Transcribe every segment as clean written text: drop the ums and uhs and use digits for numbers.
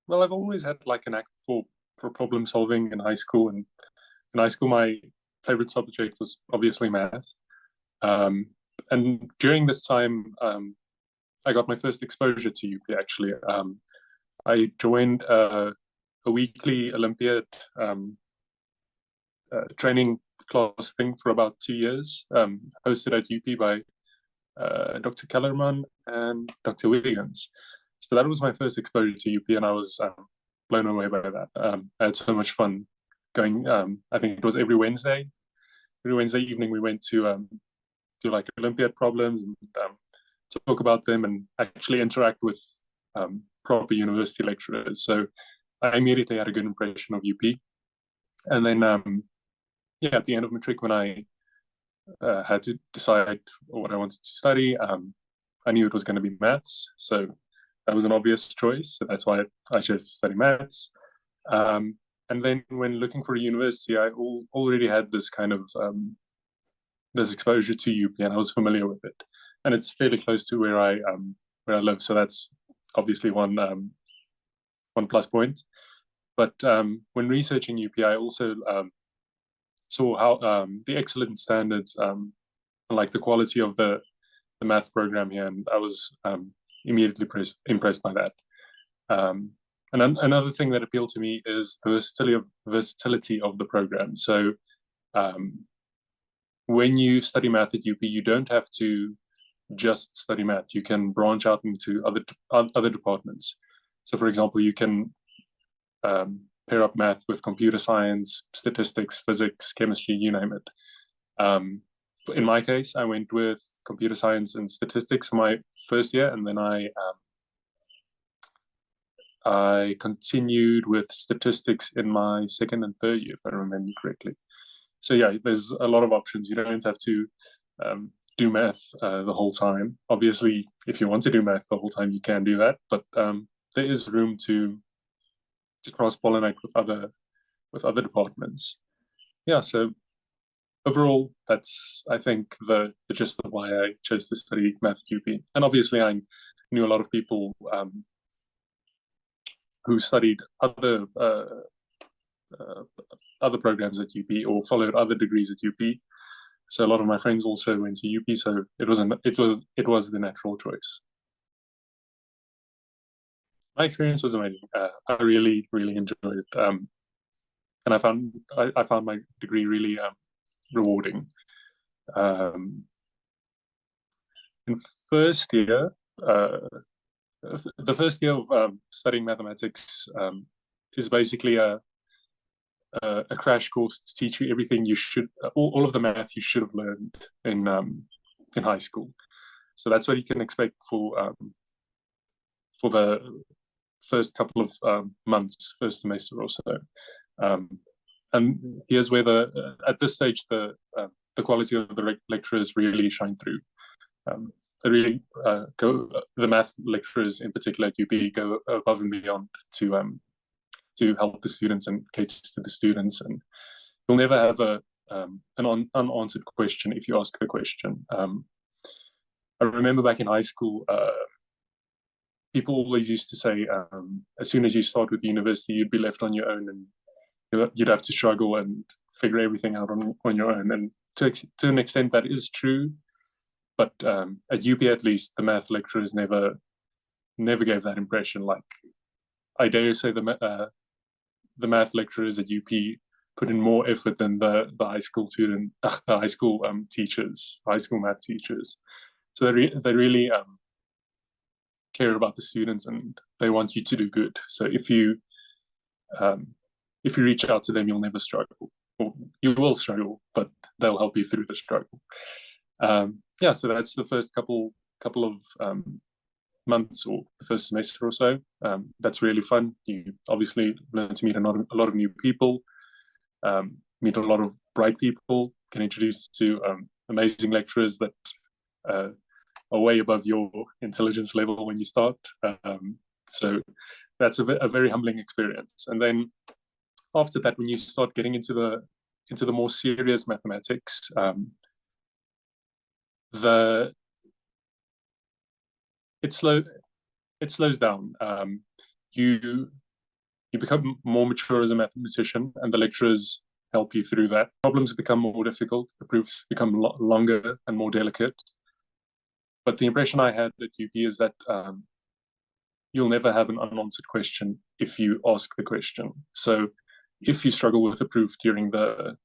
Well, I've always had like a knack for problem solving in high school, and in high school, my favorite subject was obviously math. Um, and during this time, I got my first exposure to UP actually. I joined a weekly Olympiad training class thing for about 2 years, hosted at UP by Dr. Kellerman and Dr. Wiggins. So that was my first exposure to UP, and I was blown away by that. I had so much fun going. I think it was every Wednesday. Every Wednesday evening, we went to do like Olympiad problems and talk about them and actually interact with proper university lecturers. So I immediately had a good impression of UP. And then, yeah, at the end of matric, when I had to decide what I wanted to study, I knew it was going to be maths. So that was an obvious choice. So that's why I chose to study maths. And then when looking for a university, I already had this kind of this exposure to UP, and I was familiar with it. And it's fairly close to where I live, so that's obviously one plus point. But when researching UP, I also saw how the excellent standards and like the quality of the math program here, and I was immediately impressed by that. And another thing that appealed to me is the versatility of the program. So when you study math at UP, you don't have to just study math. You can branch out into other departments. So, for example, you can pair up math with computer science, statistics, physics, chemistry, you name it. In my case, I went with computer science and statistics for my first year, and then I continued with statistics in my second and third year, if I remember correctly. So yeah, there's a lot of options. You don't have to do math the whole time. Obviously, if you want to do math the whole time, you can do that. But there is room to cross pollinate with other departments. Yeah. So overall, that's I think the gist of why I chose to study math at UP. And obviously, I knew a lot of people who studied other programs at UP or followed other degrees at UP. So a lot of my friends also went to UP. So it was the natural choice. My experience was amazing. I really enjoyed it, and I found my degree really rewarding. Um, in first year, the first year of studying mathematics is basically a crash course to teach you everything you should, all of the math you should have learned in high school. So that's what you can expect for the first couple of months, first semester or so. And here's where at this stage the quality of the lecturers really shine through. They really the math lecturers in particular at UP go above and beyond to help the students and cater to the students, and you'll never have an unanswered question if you ask the question. I remember back in high school, people always used to say, as soon as you start with university, you'd be left on your own, and you'd have to struggle and figure everything out on your own. And to an extent, that is true. But at UP, at least, the math lecturers never gave that impression. Like, I dare say the math lecturers at UP put in more effort than the high school high school teachers, high school math teachers. So they really care about the students, and they want you to do good. So if you reach out to them, you'll never struggle. Or you will struggle, but they'll help you through the struggle. Yeah, so that's the first couple of months or the first semester or so. That's really fun. You obviously learn to meet a lot of new people, meet a lot of bright people, get introduced to amazing lecturers that are way above your intelligence level when you start. So that's a very humbling experience. And then after that, when you start getting into the more serious mathematics, it slows down. You you become more mature as a mathematician, and the lecturers help you through that. Problems become more difficult, the proofs become longer and more delicate. But the impression I had at UP is that you'll never have an unanswered question if you ask the question. So if you struggle with a proof during the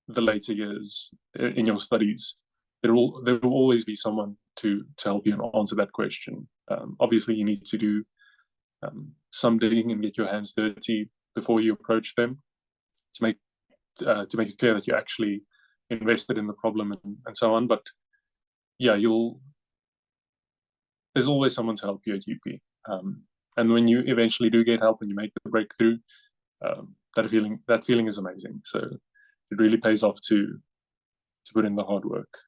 later years in your studies, there will always be someone to help you and answer that question. Obviously, you need to do some digging and get your hands dirty before you approach them to make it clear that you actually invested in the problem and so on. But yeah, there's always someone to help you at UP. And when you eventually do get help and you make the breakthrough, that feeling is amazing. So it really pays off to put in the hard work.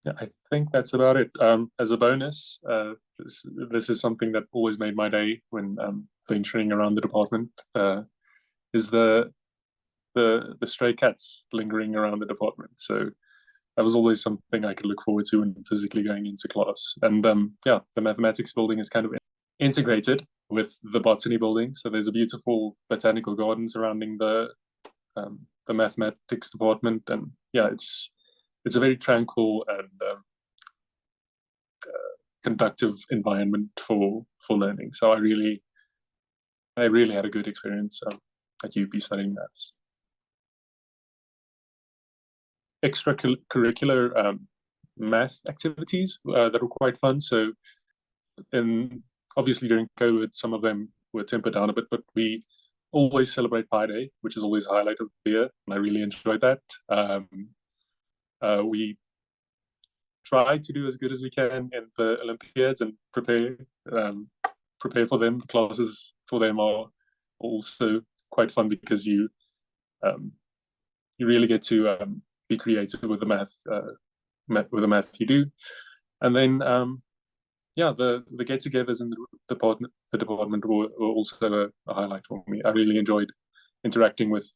Yeah, I think that's about it. As a bonus, this is something that always made my day when venturing around the department. Is the stray cats lingering around the department. So that was always something I could look forward to when physically going into class. And yeah, the mathematics building is kind of integrated with the botany building. So there's a beautiful botanical garden surrounding the mathematics department, and yeah, it's a very tranquil and conductive environment for learning. So I really had a good experience at UP studying maths. Extracurricular math activities that were quite fun. So, obviously during COVID, some of them were tempered down a bit, but we always celebrate Pi Day, which is always a highlight of the year, and I really enjoyed that. We try to do as good as we can in the Olympiads and prepare for them. The classes for them are also quite fun because you really get to be creative with the math you do. And then yeah, the get-togethers in the department were also a highlight for me. I really enjoyed interacting with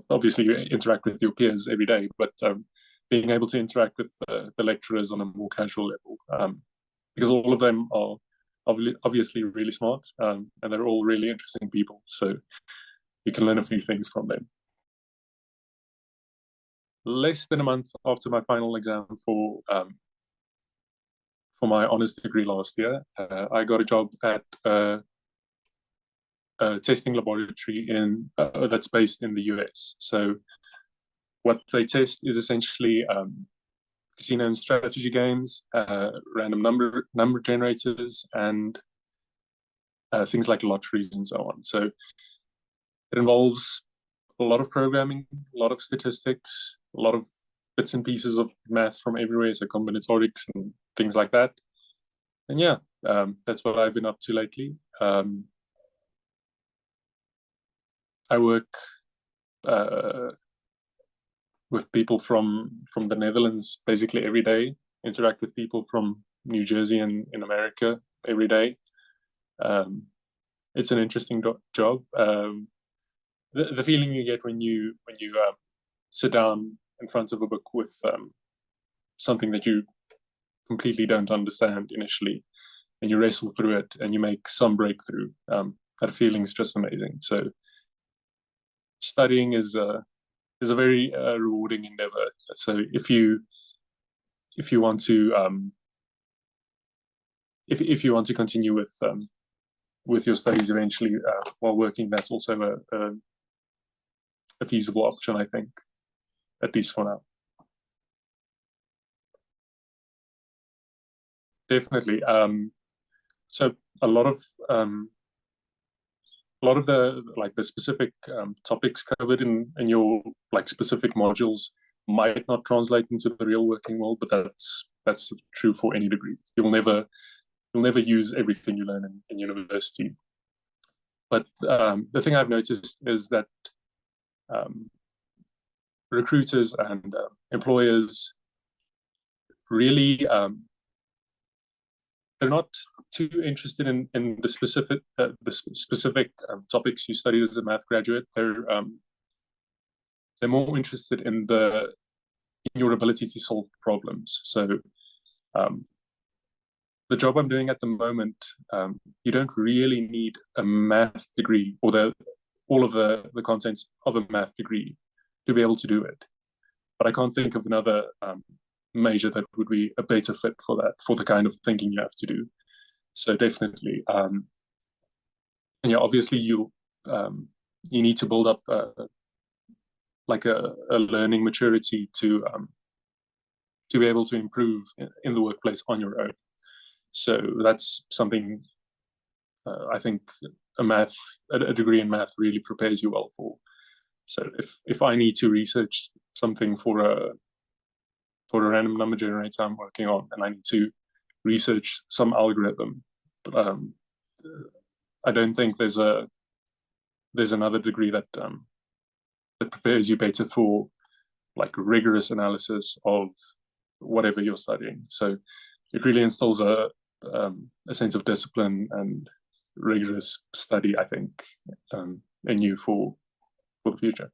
obviously you interact with your peers every day, but being able to interact with the lecturers on a more casual level, because all of them are obviously really smart, and they're all really interesting people, so you can learn a few things from them. Less than a month after my final exam for my honors degree last year, I got a job at a testing laboratory that's based in the US. So what they test is essentially casino and strategy games, random number generators, and things like lotteries and so on. So it involves a lot of programming, a lot of statistics, a lot of bits and pieces of math from everywhere, so combinatorics and things like that. And yeah, that's what I've been up to lately. I work with people from the Netherlands basically every day, interact with people from New Jersey and in America every day. It's an interesting job. The feeling you get when you sit down in front of a book with something that you completely don't understand initially, and you wrestle through it and you make some breakthrough, that feeling is just amazing. So studying is a very rewarding endeavor. So if you want to if you want to continue with your studies eventually while working, that's also a feasible option, I think, at least for now. Definitely. So a lot of the specific topics covered in your specific modules might not translate into the real working world, but that's true for any degree. You'll never use everything you learn in university. But the thing I've noticed is that recruiters and employers really they're not too interested in the specific topics you studied as a math graduate. They're more interested in your ability to solve problems. So Um, the job I'm doing at the moment, you don't really need a math degree or all of the contents of a math degree to be able to do it. But I can't think of another major that would be a better fit for that, for the kind of thinking you have to do. So definitely, and yeah, obviously you need to build up like a learning maturity to be able to improve in the workplace on your own. So that's something I think a degree in math really prepares you well for. So if I need to research something for a random number generator I'm working on, and I need to research some algorithm, I don't think there's another degree that prepares you better for like rigorous analysis of whatever you're studying. So it really instills a sense of discipline and rigorous study, I think, in you for the future.